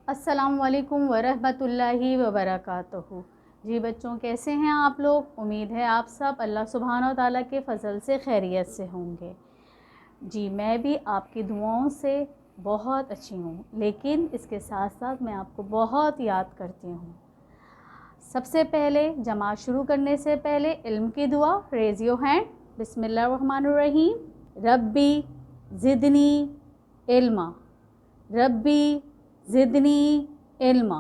अस्सलाम वालेकुम वरहमतुल्लाहि वबरकातुहू। जी बच्चों, कैसे हैं आप लोग? उम्मीद है आप सब अल्लाह सुब्हान व तआला के फ़ज़ल से खैरियत से होंगे। जी मैं भी आपकी दुआओं से बहुत अच्छी हूँ, लेकिन इसके साथ साथ मैं आपको बहुत याद करती हूँ। सबसे पहले जमात शुरू करने से पहले इल्म की दुआ। Raise your hand. बिस्मिल्लाहिर्रहमानिर्रहीम। रब्बी ज़िदनी इल्मा। रब्बी ज़िदनी इल्मा।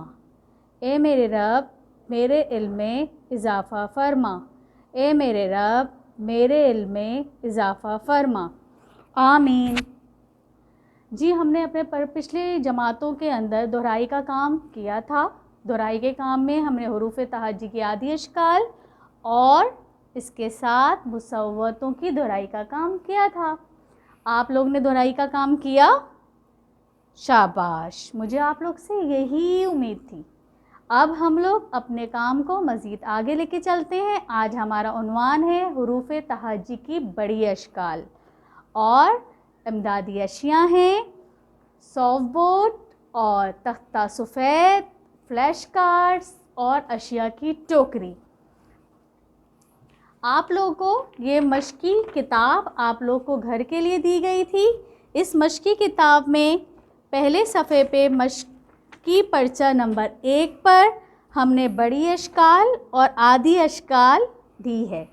ए मेरे रब, मेरे इल्म में इजाफ़ा फ़रमा। ए मेरे रब, मेरे इल्म में इजाफ़ा फ़रमा। आमीन। जी हमने अपने पिछले जमातों के अंदर दोहराई का काम किया था। दोहराई के काम में हमने हुरूफ़ तहज्जी की आदि अशकाल और इसके साथ मुसव्वतों की दोहराई का काम किया था। आप लोग ने दोहराई का काम किया? शाबाश, मुझे आप लोग से यही उम्मीद थी। अब हम लोग अपने काम को मज़ीद आगे लेके चलते हैं। आज हमारा उन्वान है हुरूफ़ तहज्जी की बड़ी अशकाल और इमदादी अशिया हैं सॉफ्ट बोर्ड और तख्ता सफ़ेद, फ्लैश कार्ड्स और अशिया की टोकरी। आप लोगों को ये मश्की किताब आप लोग को घर के लिए दी गई थी। इस मश्की किताब में पहले सफ़े पे मश्की पर्चा नंबर 1 पर हमने बड़ी अशकाल और आधी अशकाल दी है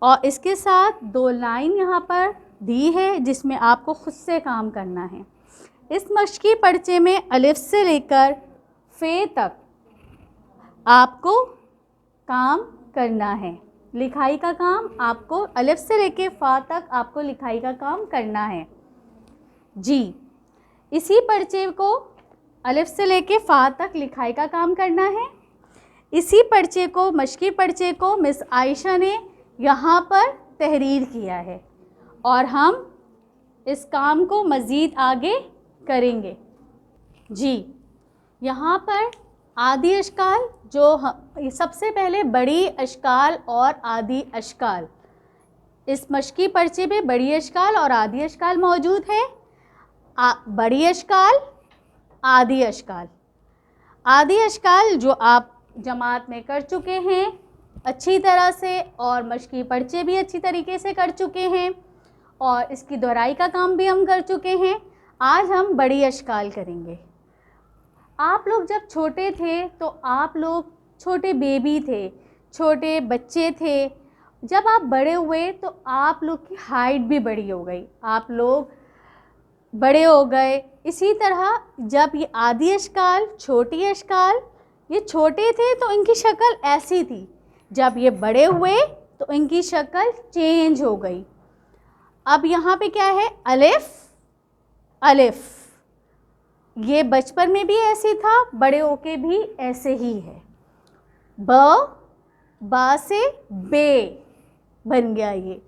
और इसके साथ 2 लाइन यहाँ पर दी है जिसमें आपको खुद से काम करना है। इस मश्की पर्चे में अलिफ से लेकर फ़े तक आपको काम करना है। लिखाई का काम आपको अलिफ से लेकर फ़ा तक आपको लिखाई का काम करना है। जी इसी पर्चे को अलिफ से लेके फ़ा तक लिखाई का काम करना है। इसी पर्चे को मश्की पर्चे को मिस आयशा ने यहाँ पर तहरीर किया है और हम इस काम को मज़ीद आगे करेंगे। जी यहाँ पर आदि अशकाल जो सबसे पहले बड़ी अशकाल और आदि अशकाल, इस मश्की पर्चे में बड़ी अशकाल और आदि अशकाल मौजूद है। बड़ी अशकाल, आदि अशकाल। आदि अशकाल जो आप जमात में कर चुके हैं अच्छी तरह से और मश्की पर्चे भी अच्छी तरीके से कर चुके हैं और इसकी दोहराई का काम भी हम कर चुके हैं। आज हम बड़ी अशकाल करेंगे। आप लोग जब छोटे थे तो आप लोग छोटे बेबी थे, छोटे बच्चे थे। जब आप बड़े हुए तो आप लोग की हाइट भी बड़ी हो गई, आप लोग बड़े हो गए। इसी तरह जब ये आदि अशकाल, छोटी अशकाल, ये छोटे थे तो इनकी शक्ल ऐसी थी, जब ये बड़े हुए तो इनकी शक्ल चेंज हो गई। अब यहाँ पे क्या है? अलिफ। अलिफ ये बचपन में भी ऐसे था, बड़े होके भी ऐसे ही है। ब, बा से बे बन गया ये।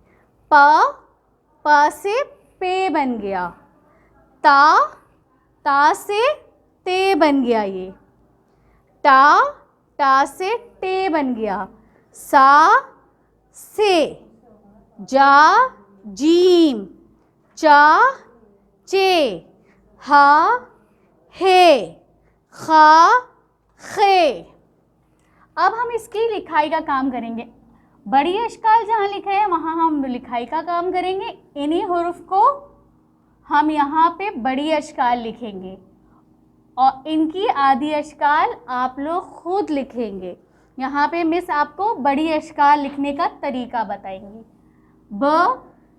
पा से पे बन गया। ता से ते बन गया ये। टा से टे बन गया। सा से। जा जीम। चा चे। हा हे। खा खे। अब हम इसकी लिखाई का काम करेंगे। बड़ी अशकाल जहाँ लिखा है वहाँ हम लिखाई का काम करेंगे। इन्हीं हुरूफ को हम यहाँ पे बड़ी अशकाल लिखेंगे और इनकी आधी अशकाल आप लोग खुद लिखेंगे। यहाँ पे मिस आपको बड़ी अशकाल लिखने का तरीका बताएंगी।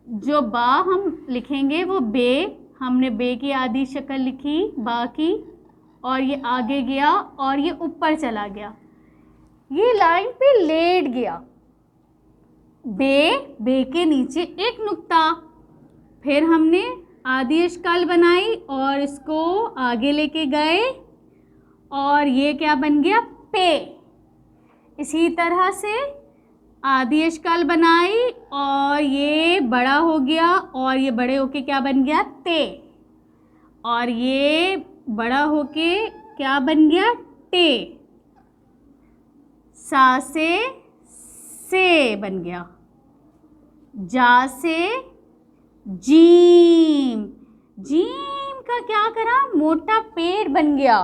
जो बा हम लिखेंगे वो बे, हमने बे की आधी शक्ल लिखी बा की और ये आगे गया और ये ऊपर चला गया, ये लाइन पे लेट गया। बे के नीचे एक नुक्ता, फिर हमने आधी अशकाल बनाई और इसको आगे लेके गए और ये क्या बन गया? पे। इसी तरह से आधी अशकाल बनाई और ये बड़ा हो गया और ये बड़े होके क्या बन गया? ते। और ये बड़ा होके क्या बन गया? टे। सा से बन गया। जा से जीम। जीम का क्या करा? मोटा पेड़ बन गया।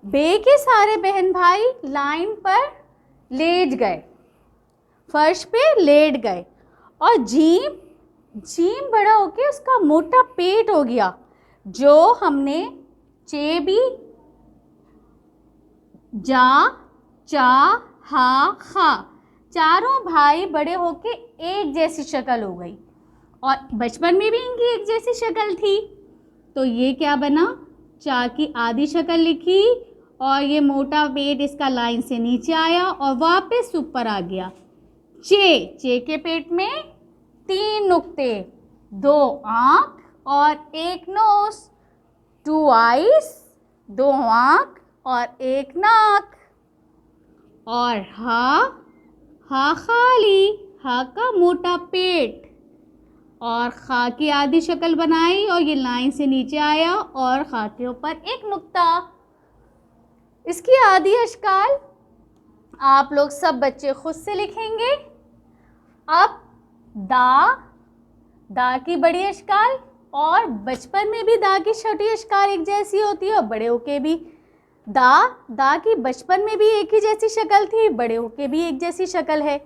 बे के सारे बहन भाई लाइन पर लेट गए, फर्श पे लेट गए। और जीम, जीम बड़ा होके उसका मोटा पेट हो गया, जो हमने चे भी, जा, चा, हा, खा, चारों भाई बड़े होके एक जैसी शक्ल हो गई। और बचपन में भी इनकी एक जैसी शक्ल थी, तो ये क्या बना, चा की आधी शक्ल लिखी और ये मोटा पेट इसका लाइन से नीचे आया और वापस ऊपर आ गया। चे, चे के पेट में 3 नुक्ते, 2 आँख और 1 नोज, 2 आइज, 2 आँख और 1 नाक। और हा, हा खाली, हा का मोटा पेट, और खा की आधी शक्ल बनाई और ये लाइन से नीचे आया और खा के ऊपर 1 नुक्ता। इसकी आधी अश्काल आप लोग सब बच्चे खुद से लिखेंगे। अब दा, दा की बड़ी अश्काल, और बचपन में भी दा की छोटी अश्काल एक जैसी होती है और बड़े होके भी दा की बचपन में भी एक ही जैसी शक्ल थी, बड़े होके भी एक जैसी शक्ल है।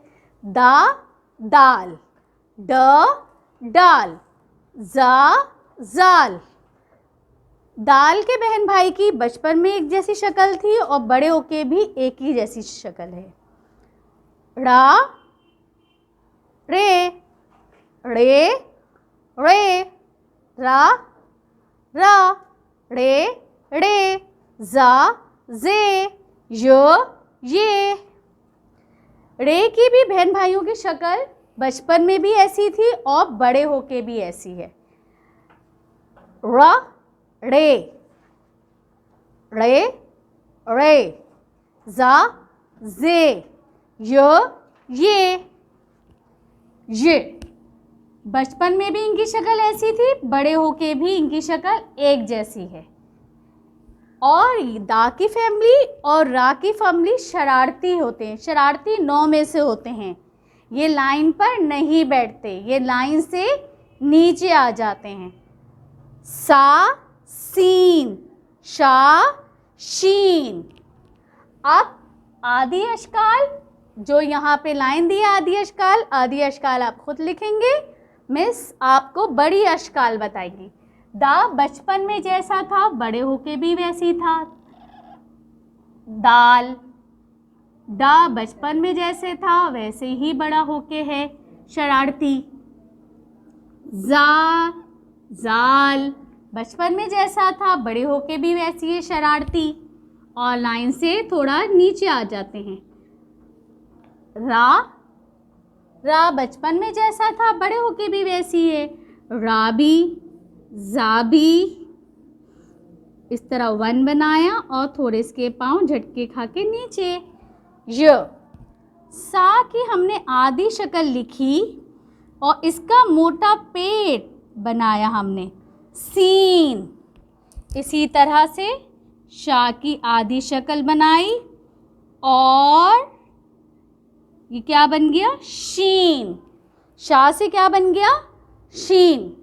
दा, दाल, ड, डाल, जा, जाल। दाल के बहन भाई की बचपन में एक जैसी शक्ल थी और बड़े होके भी एक ही जैसी शक्ल है। रा, रे, रे, रे, रा, रा, रे, रे, जा, जे, ये। रे की भी बहन भाइयों की शक्ल बचपन में भी ऐसी थी और बड़े होके भी ऐसी है। रा, रे, रे, रे, जा, जे, ये। बचपन में भी इनकी शक्ल ऐसी थी, बड़े होके भी इनकी शक्ल एक जैसी है। और दा की फैमिली और रा की फैमिली शरारती होते हैं, शरारती 9 में से होते हैं। ये लाइन पर नहीं बैठते, ये लाइन से नीचे आ जाते हैं। सा, सीन, शा, शीन। अब आधी अश्काल, जो यहाँ पे लाइन दी है आधी अश्काल आप खुद लिखेंगे, मिस आपको बड़ी अश्काल बताएगी। दा बचपन में जैसा था बड़े होके भी वैसी था। दाल, दा बचपन में जैसे था वैसे ही बड़ा होके है, शरारती। जा, जाल, बचपन में जैसा था बड़े होके भी वैसी है, शरारती, और लाइन से थोड़ा नीचे आ जाते हैं। रा, रा बचपन में जैसा था बड़े होके भी वैसी है, राबी, जाबी। इस तरह 1 बनाया और थोड़े इसके पाँव झटके खा के नीचे। य, सा की हमने आधी शक्ल लिखी और इसका मोटा पेट बनाया हमने, सीन। इसी तरह से शा की आधी शक्ल बनाई और ये क्या बन गया, शीन। शा से क्या बन गया, शीन।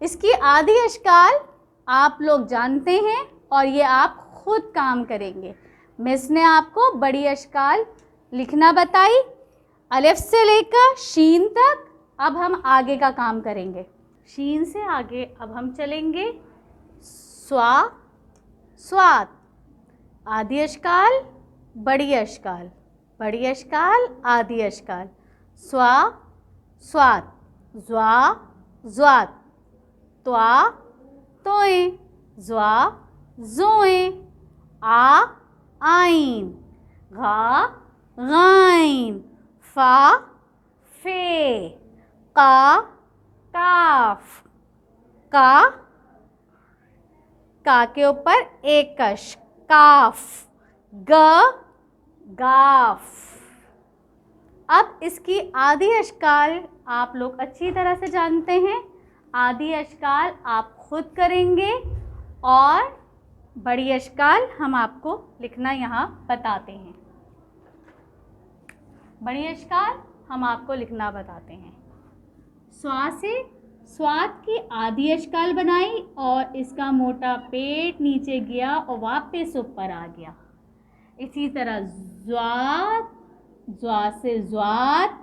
इसकी आधी अश्काल आप लोग जानते हैं और ये आप खुद काम करेंगे। मिस ने आपको बड़ी अश्काल लिखना बताई, अलिफ से लेकर शीन तक। अब हम आगे का काम करेंगे। शीन से आगे अब हम चलेंगे स्वा, स्वात, आधी अश्काल, बड़ी अश्काल, बड़ी अश्काल, आधी अश्काल, स्वा, स्वात, ज्वा, ज्वात, त्वा, तोएं, ज्वा, जोएं, आ, आइन, घा, गाइन, फा, फे, का, काफ, का के ऊपर एक कश, काफ, ग, गाफ। अब इसकी आधी अश्काल आप लोग अच्छी तरह से जानते हैं, आधी अश्काल आप खुद करेंगे और बड़ी अश्काल हम आपको लिखना यहाँ बताते हैं। बड़ी अश्काल हम आपको लिखना बताते हैं। स्वा से स्वाद की आधी अश्काल बनाई और इसका मोटा पेट नीचे गया और वापस ऊपर आ गया। इसी तरह ज़्वाद, ज़्वाद से ज़्वाद,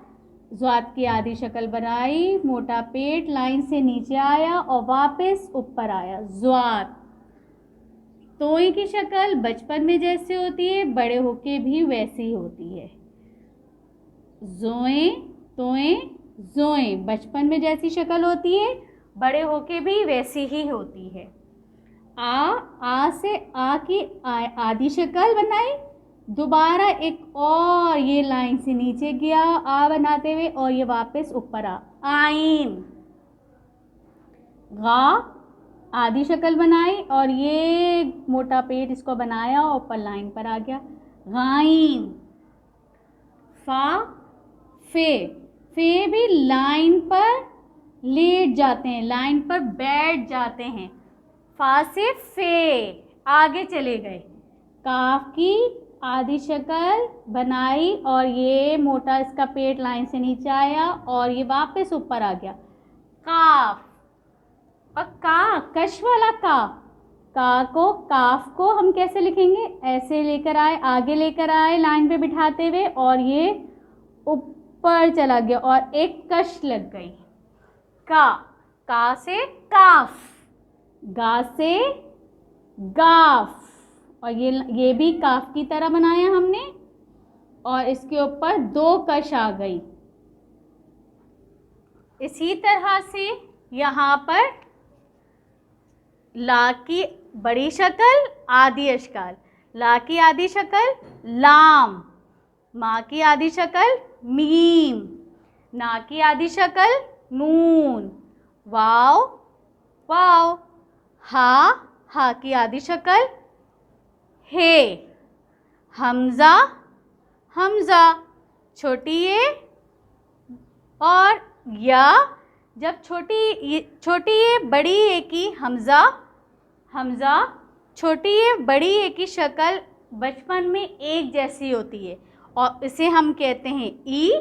ज़्वाद की आधी शक्ल बनाई, मोटा पेट लाइन से नीचे आया और वापस ऊपर आया। ज़्वाद। तोय की शक्ल बचपन में जैसे होती है बड़े होके भी वैसी होती है। ज़ोए, तोय, ज़ोए बचपन में जैसी शक्ल होती है बड़े होके भी वैसी ही होती है। आ से आ की आधी शक्ल बनाई, दोबारा एक और ये लाइन से नीचे गया आ बनाते हुए और ये वापस ऊपर आ। आइन। गा, आधी शक्ल बनाई और ये मोटा पेट इसको बनाया और ऊपर लाइन पर आ गया। गाइन। फा, फे, फे भी लाइन पर लेट जाते हैं, लाइन पर बैठ जाते हैं। फा से फे आगे चले गए। काफ की आधी शक्ल बनाई और ये मोटा इसका पेट लाइन से नीचे आया और ये वापस ऊपर आ गया। काफ। और का, कश वाला का को, काफ को हम कैसे लिखेंगे? ऐसे लेकर आए, आगे लेकर आए लाइन पे बिठाते हुए और ये ऊपर चला गया और एक कश लग गई। का से काफ, गा से गाफ और ये भी काफ की तरह बनाया हमने और इसके ऊपर दो कश आ गई। इसी तरह से यहाँ पर ला की बड़ी शक्ल आधी अश्काल, ला की आधी शक्ल लाम, मा की आधी शक्ल मीम, ना की आधी शक्ल नून, वाव, वाव, हा की आधी शक्ल हे, हमजा, हमजा, छोटी ए और या, जब छोटी ए बड़ी ए की हमजा, हमजा, छोटी ए बड़ी ए की शक्ल बचपन में एक जैसी होती है और इसे हम कहते हैं ई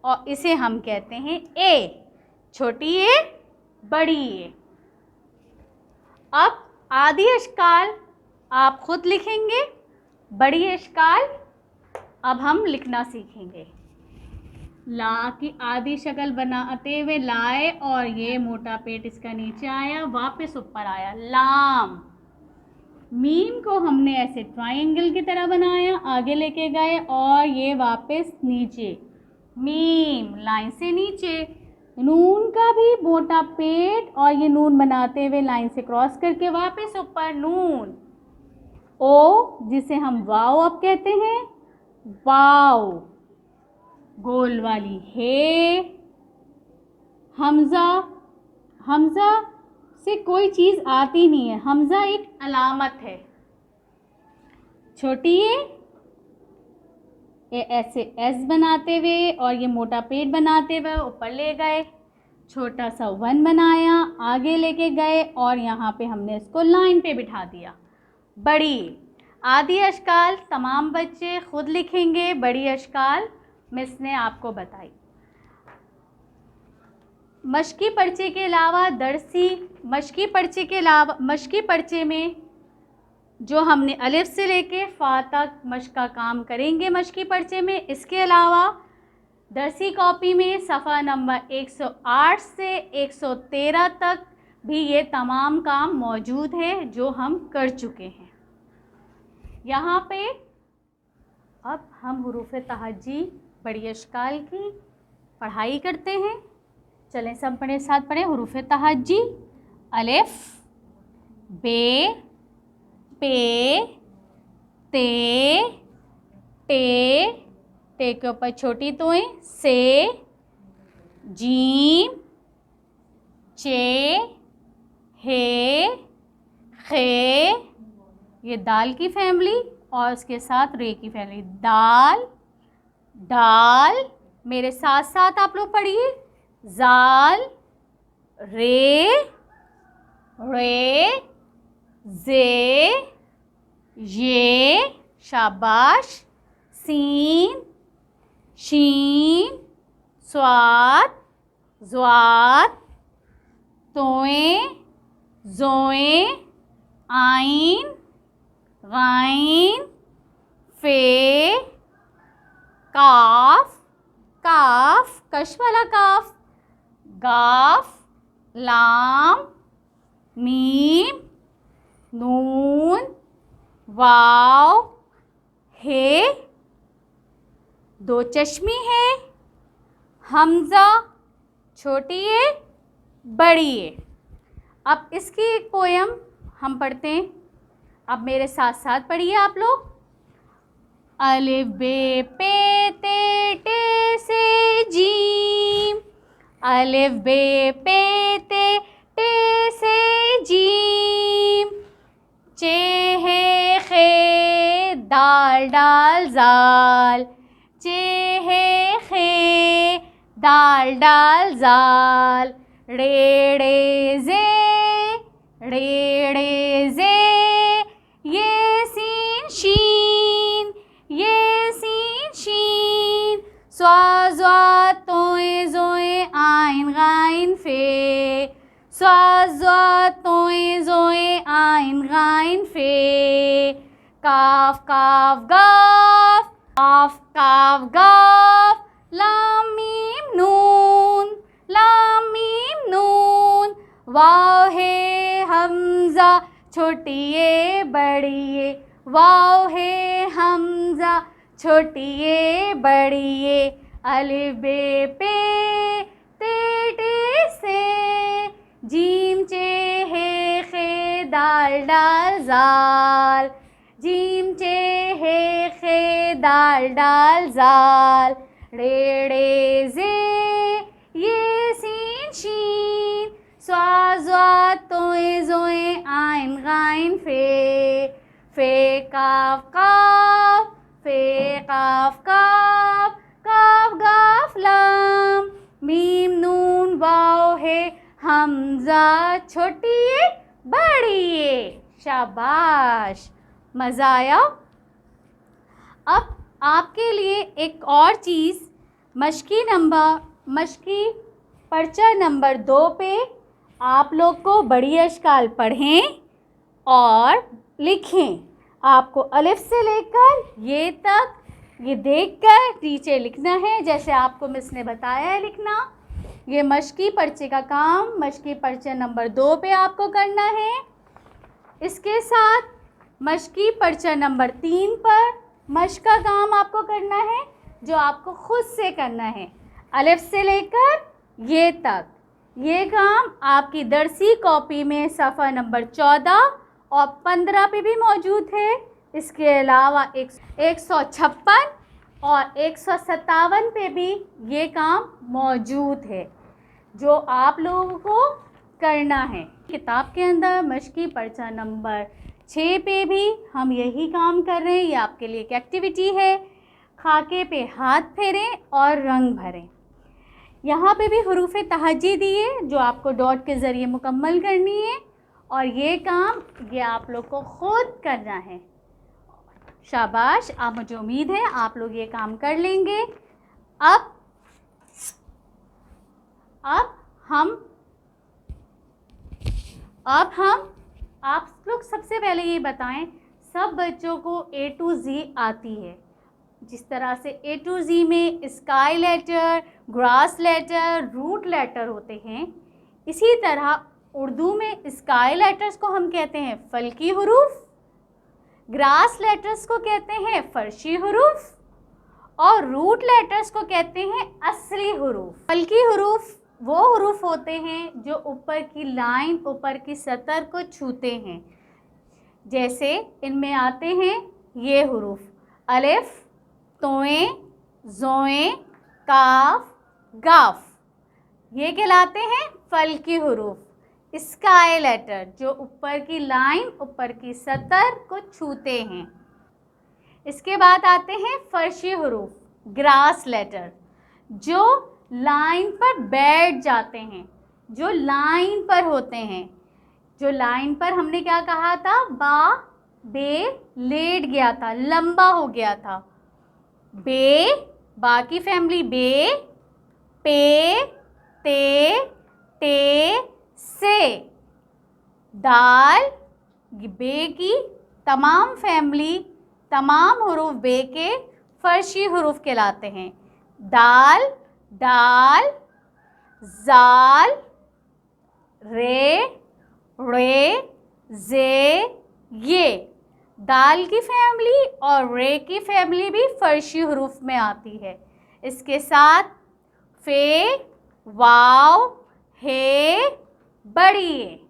और इसे हम कहते हैं ए। छोटी ए, बड़ी ए। अब आधी अश्काल आप खुद लिखेंगे, बड़ी अश्काल अब हम लिखना सीखेंगे। ला की आधी शक्ल बनाते हुए लाए और ये मोटा पेट इसका नीचे आया वापस ऊपर आया, लाम। मीम को हमने ऐसे ट्रायंगल की तरह बनाया, आगे लेके गए और ये वापस नीचे, मीम, लाइन से नीचे। नून का भी मोटा पेट और ये नून बनाते हुए लाइन से क्रॉस करके वापस ऊपर, नून। ओ, जिसे हम वाव अब कहते हैं, वाव, गोल वाली हे। हमजा, हमजा से कोई चीज़ आती नहीं है, हमजा एक अलामत है। छोटी ये ऐसे एस बनाते हुए और ये मोटा पेट बनाते हुए ऊपर ले गए, छोटा सा वन बनाया, आगे लेके गए और यहाँ पे हमने इसको लाइन पे बिठा दिया। बड़ी आधी अश्काल तमाम बच्चे खुद लिखेंगे, बड़ी अश्काल मिस ने आपको बताई। मश्की पर्चे के अलावा दरसी, मश्की पर्चे में जो हमने अलिफ से लेके फ़ा तक मश्क का काम करेंगे मश्की पर्चे में। इसके अलावा दरसी कॉपी में सफ़ा नंबर 108 से 113 तक भी ये तमाम काम मौजूद है जो हम कर चुके हैं। यहाँ पे अब हम हुरूफ़ तहज्जी बड़ी अश्काल की पढ़ाई करते हैं। चलें सब पढ़े, साथ पढ़ें। हुरूफ़ तहज्जी, अलिफ, बे, पे, ते, टे के ऊपर छोटी तोएं, से, जीम, चे, हे, खे, ये दाल की फैमिली और उसके साथ रे की फैमिली, दाल, डाल, मेरे साथ साथ आप लोग पढ़िए, जाल, रे, रे, जे, ये, शाबाश, सीन, शीन, स्वाद, ज़्वाद, तोए जोए आइन गाइन फे काफ काफ कश वाला काफ गाफ लाम मीम नून वाव हे दो चश्मी है हमज़ा छोटी है बड़ी है। अब इसकी एक पोयम हम पढ़ते हैं। अब मेरे साथ साथ पढ़िए आप लोग। अलिफ बे पे ते टे से जीम, अलिफ बे पे ते टे से जीम, चे है खे दाल डाल जाल, चे है खे दाल डाल जाल, रे जे ये सीन शीन, स्वा ज़्वा तोए ज़ोए आइन गाइन फे, स्वा ज़्वा तोए ज़ोए आइन गाइन फे, काफ काफ गाफ, काफ काफ गाफ, लाम मीम नून, लाम मीम नून, वाव है हमज़ा छोटी ये बड़ी ये, वाव है हमज़ा छोटी ये बड़ी ये, अलिफ बे पे ते टे से जीम चे है खे दाल डाल जाल, जीम चे है खे दाल डाल जाल, रे जे ये सीन शीन, स्वा ज़्वा तोए ज़ोए आइन गाइन फे काफ काफ, फे काफ काफ, काफ गाफ लाम मीम नून वाव है हमज़ा छोटी ये बड़ी ये। शाबाश, मज़ा आया। अब आपके लिए एक और चीज़, मशकी पर्चा नंबर 2 पे आप लोग को बड़ी अशकाल पढ़ें और लिखें। आपको अलिफ से लेकर ये तक ये देखकर नीचे लिखना है, जैसे आपको मिस ने बताया है लिखना। ये मशकी पर्चे का काम मशकी पर्चे नंबर 2 पे आपको करना है। इसके साथ मशकी पर्चा नंबर 3 पर मशक का काम आपको करना है, जो आपको खुद से करना है, अलिफ से लेकर ये तक। ये काम आपकी दरसी कॉपी में सफ़ा नंबर 14 और 15 पे भी मौजूद है। इसके अलावा 156 और 157 पे भी ये काम मौजूद है, जो आप लोगों को करना है। किताब के अंदर मशकी पर्चा नंबर 6 पे भी हम यही काम कर रहे हैं। ये आपके लिए एक एक्टिविटी है। खाके पे हाथ फेरें और रंग भरें। यहाँ पे भी हुरूफ़े तहज्जी दिए, जो आपको डॉट के ज़रिए मुकम्मल करनी है, और ये काम ये आप लोग को खुद करना है। शाबाश, आप मुझे उम्मीद है आप लोग ये काम कर लेंगे। अब हम आप लोग सबसे पहले ये बताएं, सब बच्चों को A to Z आती है। जिस तरह से A to Z में sky letter, grass letter, root letter होते हैं, इसी तरह उर्दू में स्काई लेटर्स को हम कहते हैं फल्की हुरूफ, ग्रास लेटर्स को कहते हैं फर्शी हुरूफ, और रूट लेटर्स को कहते हैं असली हुरूफ। फल्की हुरूफ वो हुरूफ होते हैं जो ऊपर की लाइन, ऊपर की सतर को छूते हैं। जैसे इनमें आते हैं ये हुरूफ, अलिफ, तोए, ज़ोए, काफ, गाफ, ये कहलाते हैं फल्की हुरूफ, स्काई लेटर, जो ऊपर की लाइन, ऊपर की सतर को छूते हैं। इसके बाद आते हैं फर्शी हुरूफ, ग्रास लेटर, जो लाइन पर बैठ जाते हैं, जो लाइन पर होते हैं। जो लाइन पर हमने क्या कहा था, बे लेट गया था, लंबा हो गया था। बे, बाकी फैमिली बे, पे, ते, से, दाल, बे की तमाम फैमिली, तमाम हुरूफ बे के फर्शी हुरूफ कहलाते हैं। दाल, डाल, जाल, रे, जे, ये दाल की फैमिली और रे की फैमिली भी फर्शी हुरूफ में आती है। इसके साथ फे, वाव, हे, बड़ी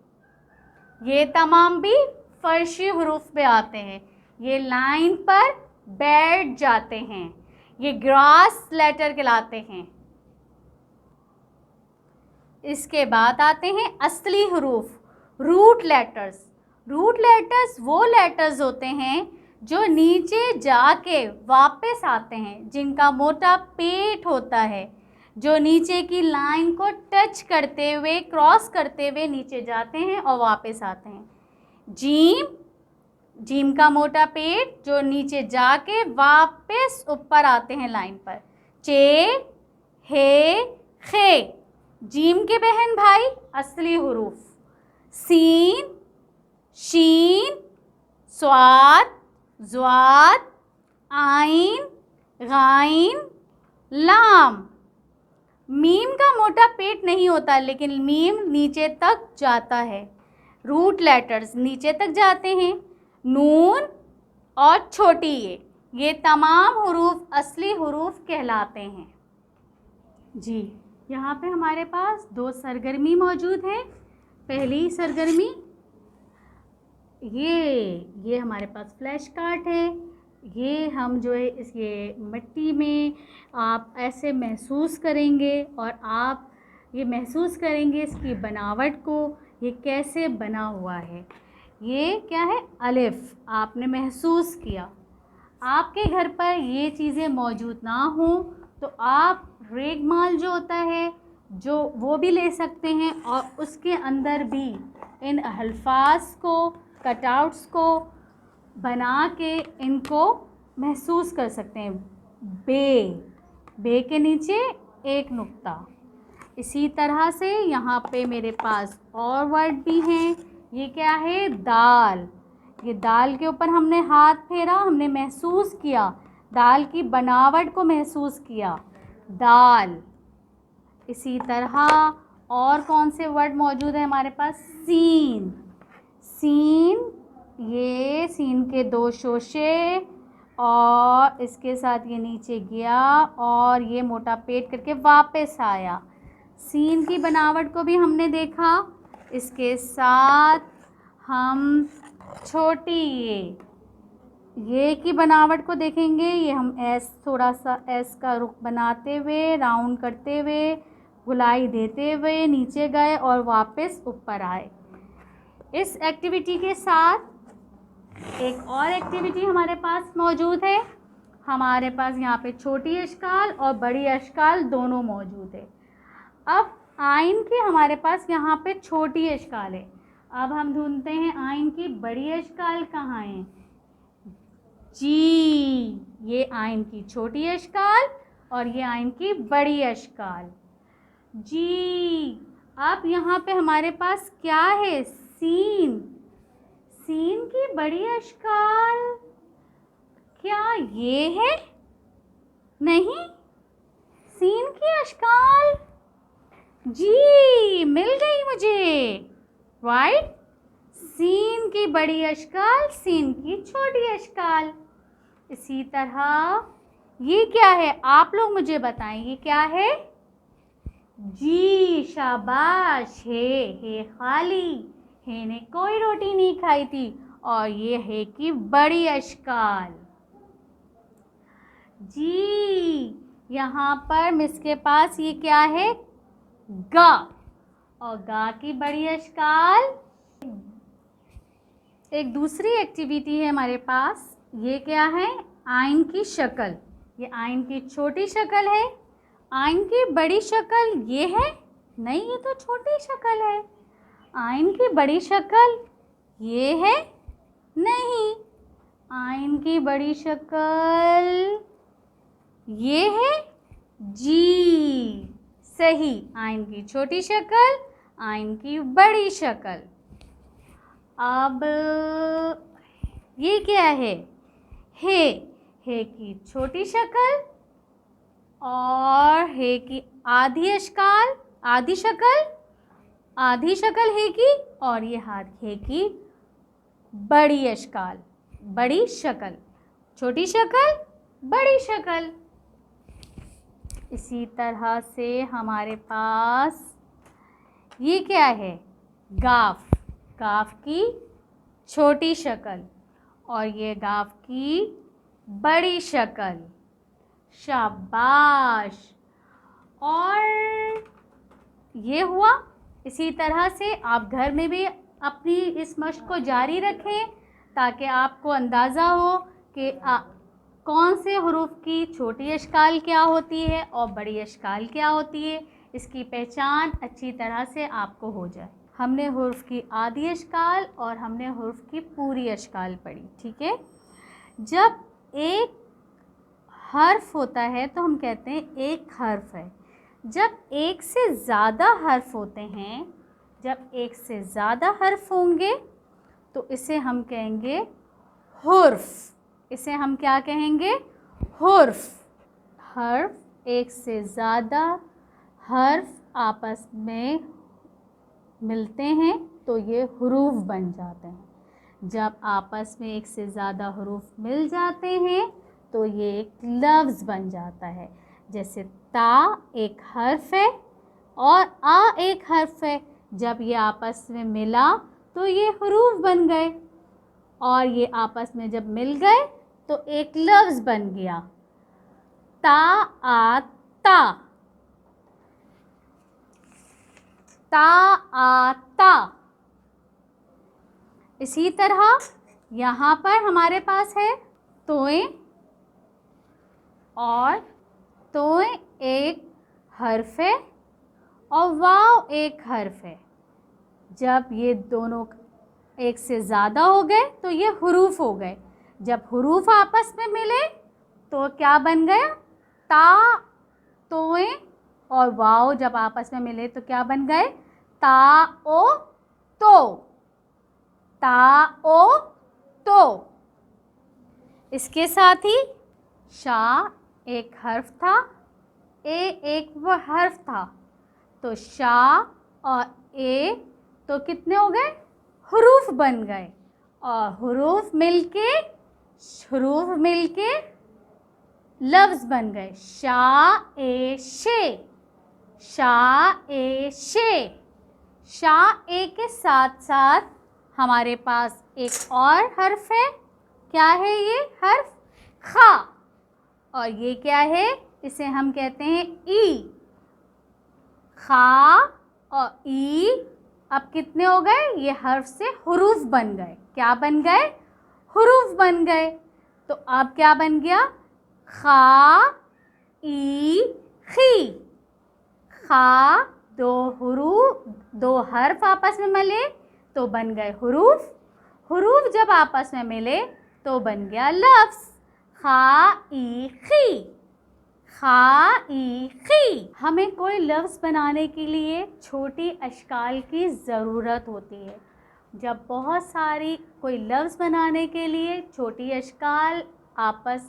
ये तमाम भी फर्शी हुरूफ में आते हैं। ये लाइन पर बैठ जाते हैं। ये ग्रास लेटर कहलाते हैं। इसके बाद आते हैं असली हुरूफ, रूट लेटर्स। रूट लेटर्स वो लेटर्स होते हैं जो नीचे जाके वापस आते हैं, जिनका मोटा पेट होता है, जो नीचे की लाइन को टच करते हुए, क्रॉस करते हुए नीचे जाते हैं और वापस आते हैं। जीम, जीम का मोटा पेट जो नीचे जाके वापस ऊपर आते हैं लाइन पर। चे, हे, खे जीम के बहन भाई असली हुरूफ। सीन, शीन, स्वाद, ज़्वाद, आइन, गाइन, लाम। मीम का मोटा पेट नहीं होता, लेकिन मीम नीचे तक जाता है। रूट लेटर्स नीचे तक जाते हैं। नून और छोटी ये तमाम हुरूफ असली हुरूफ कहलाते हैं। जी, यहाँ पे हमारे पास 2 सरगर्मी मौजूद है। पहली सरगर्मी ये हमारे पास फ्लैश कार्ड है। ये हम जो है इस ये मिट्टी में आप ऐसे महसूस करेंगे और आप ये महसूस करेंगे इसकी बनावट को, ये कैसे बना हुआ है। ये क्या है? अलिफ। आपने महसूस किया। आपके घर पर ये चीज़ें मौजूद ना हों तो आप रेगमाल जो होता है जो वो भी ले सकते हैं और उसके अंदर भी इन अल्फाज को, कटआउट्स को बना के इनको महसूस कर सकते हैं। बे के नीचे एक नुक्ता। इसी तरह से यहाँ पे मेरे पास और वर्ड भी हैं। ये क्या है? दाल। ये दाल के ऊपर हमने हाथ फेरा, हमने महसूस किया, दाल की बनावट को महसूस किया, दाल। इसी तरह और कौन से वर्ड मौजूद है हमारे पास? सीन। सीन, ये सीन के 2 शोशे और इसके साथ ये नीचे गया और ये मोटा पेट करके वापस आया। सीन की बनावट को भी हमने देखा। इसके साथ हम छोटी ये की बनावट को देखेंगे। ये हम एस, थोड़ा सा एस का रुख बनाते हुए, राउंड करते हुए, गुलाई देते हुए नीचे गए और वापस ऊपर आए। इस एक्टिविटी के साथ एक और एक्टिविटी हमारे पास मौजूद है। हमारे पास यहाँ पे छोटी अश्काल और बड़ी अश्काल दोनों मौजूद है। अब आइन की हमारे पास यहाँ पे छोटी अश्काल है। अब हम ढूंढते हैं आइन की बड़ी अश्काल कहाँ है। जी, ये आइन की छोटी अश्काल और ये आइन की बड़ी अश्काल। जी, अब यहाँ पे हमारे पास क्या है? सीन। सीन की बड़ी अश्काल क्या ये है? नहीं, सीन की अश्काल। जी, मिल गई मुझे। राइट, सीन की बड़ी अश्काल, सीन की छोटी अश्काल। इसी तरह ये क्या है? आप लोग मुझे बताएं, ये क्या है? जी, शाबाश। है खाली। है ने कोई रोटी नहीं खाई थी और ये है की बड़ी अश्काल। जी, यहाँ पर मिस के पास ये क्या है? गा। और गा की बड़ी अश्काल। एक दूसरी एक्टिविटी है हमारे पास। ये क्या है? आइन की शक्ल। ये आइन की छोटी शक्ल है। आइन की बड़ी शक्ल ये है? नहीं, ये तो छोटी शक्ल है। आइन की बड़ी शक्ल ये है? नहीं, आइन की बड़ी शक्ल ये है। जी, सही। आइन की छोटी शक्ल, आइन की बड़ी शक्ल। अब ये क्या है? हे की छोटी शक्ल और हे की आधी शक्ल हे की, और ये हे की बड़ी शक्ल, छोटी शक्ल बड़ी शक्ल। इसी तरह से हमारे पास ये क्या है? गाफ की छोटी शक्ल और ये गाफ की बड़ी शक्ल। शाबाश। और ये हुआ। इसी तरह से आप घर में भी अपनी इस मश्क को जारी रखें ताकि आपको अंदाज़ा हो कि कौन से हुरूफ की छोटी अशकाल क्या होती है और बड़ी अशकाल क्या होती है। इसकी पहचान अच्छी तरह से आपको हो जाए। हमने हुरूफ की आधी अशकाल और हमने हुरूफ की पूरी अशकाल पढ़ी, ठीक है। जब एक हर्फ होता है तो हम कहते हैं एक हर्फ है। जब एक से ज़्यादा हर्फ होते हैं, जब एक से ज़्यादा हर्फ होंगे तो इसे हम कहेंगे हुर्फ। इसे हम क्या कहेंगे? हुर्फ। हर्फ, एक से ज़्यादा हर्फ आपस में मिलते हैं तो ये हुरूफ बन जाते हैं। जब आपस में एक से ज़्यादा हुरूफ मिल जाते हैं तो ये एक लफ्ज़ बन जाता है। जैसे ता एक हर्फ है और आ एक हर्फ है। जब ये आपस में मिला तो ये हुरूफ बन गए और ये आपस में जब मिल गए तो एक लफ्ज़ बन गया। ता आ ता, ता आ ता। इसी तरह यहाँ पर हमारे पास है तोएं, और तोएं एक हर्फ है और वाव एक हर्फ है। जब ये दोनों एक से ज़्यादा हो गए तो ये हुरूफ हो गए। जब हुरूफ आपस में मिले तो क्या बन गया? ता, तोएं और वाव जब आपस में मिले तो क्या बन गए? ता ओ तो, ता ओ तो। इसके साथ ही शा एक हर्फ था, ए एक वो हर्फ था, तो शा और ए तो कितने हो गए? हुरूफ बन गए। और हुरूफ मिलके लफ्ज़ बन गए। शा ए शे, शा ए शे। शा ए के साथ साथ हमारे पास एक और हर्फ है। क्या है ये हर्फ? खा। और ये क्या है? इसे हम कहते हैं ई। खा और ई अब कितने हो गए? ये हर्फ से हुरूफ बन गए। क्या बन गए? हुरूफ बन गए। तो अब क्या बन गया? खा ई खी। खा, दो हर्फ आपस में मिले तो बन गए हुरूफ। हुरूफ जब आपस में मिले तो बन गया लफ्ज़। खा ई खी, खा ई खी। हमें कोई लफ्ज़ बनाने के लिए छोटी अशकाल की ज़रूरत होती है। जब बहुत सारी कोई लफ्ज़ बनाने के लिए छोटी अशकाल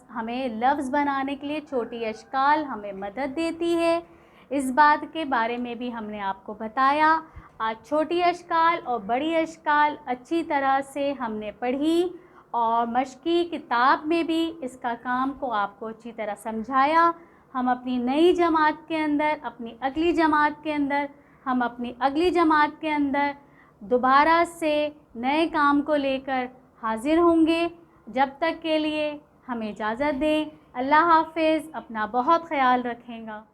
हमें लफ्ज़ बनाने के लिए छोटी अशकाल हमें मदद देती है। इस बात के बारे में भी हमने आपको बताया। आज छोटी अशकाल और बड़ी अशकाल अच्छी तरह से हमने पढ़ी और मश्की किताब में भी इसका काम को आपको अच्छी तरह समझाया। हम अपनी नई जमात के अंदर, अपनी अगली जमात के अंदर दोबारा से नए काम को लेकर हाज़िर होंगे। जब तक के लिए हमें इजाज़त दें। अल्लाह हाफ़िज़। अपना बहुत ख़याल रखेंगा।